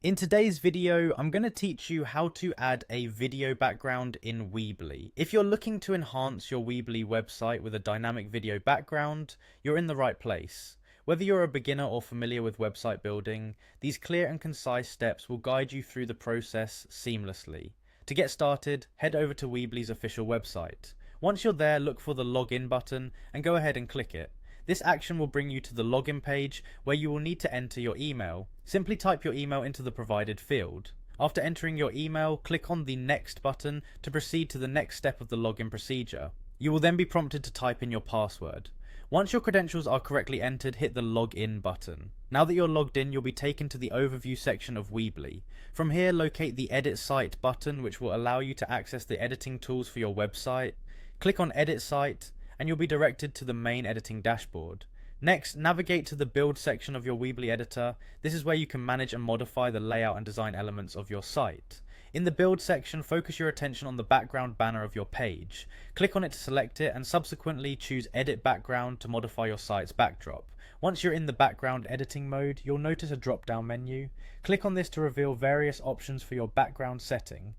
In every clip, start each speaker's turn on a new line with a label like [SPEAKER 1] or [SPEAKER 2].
[SPEAKER 1] In today's video, I'm going to teach you how to add a video background in Weebly. If you're looking to enhance your Weebly website with a dynamic video background, you're in the right place. Whether you're a beginner or familiar with website building, these clear and concise steps will guide you through the process seamlessly. To get started, head over to Weebly's official website. Once you're there, look for the login button and go ahead and click it. This action will bring you to the login page where you will need to enter your email. Simply type your email into the provided field. After entering your email, click on the Next button to proceed to the next step of the login procedure. You will then be prompted to type in your password. Once your credentials are correctly entered, hit the Login button. Now that you're logged in, you'll be taken to the Overview section of Weebly. From here, locate the Edit Site button, which will allow you to access the editing tools for your website. Click on Edit Site, and you'll be directed to the main editing dashboard. Next, navigate to the Build section of your Weebly editor. This is where you can manage and modify the layout and design elements of your site. In the Build section, focus your attention on the background banner of your page. Click on it to select it and subsequently choose Edit Background to modify your site's backdrop. Once you're in the background editing mode, you'll notice a drop-down menu. Click on this to reveal various options for your background setting.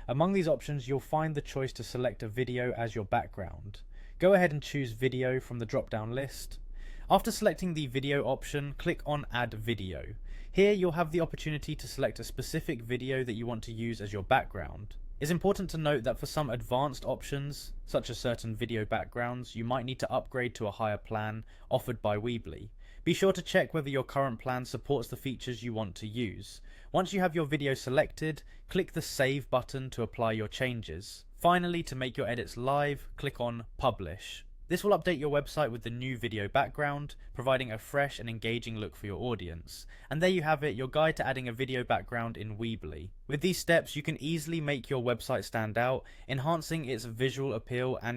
[SPEAKER 1] Among these options, you'll find the choice to select a video as your background. Go ahead and choose video from the drop-down list. After selecting the video option, click on Add Video. Here you'll have the opportunity to select a specific video that you want to use as your background. It's important to note that for some advanced options, such as certain video backgrounds, you might need to upgrade to a higher plan offered by Weebly. Be sure to check whether your current plan supports the features you want to use. Once you have your video selected, click the Save button to apply your changes. Finally, to make your edits live, click on Publish. This will update your website with the new video background, providing a fresh and engaging look for your audience. And there you have it, your guide to adding a video background in Weebly. With these steps, you can easily make your website stand out, enhancing its visual appeal and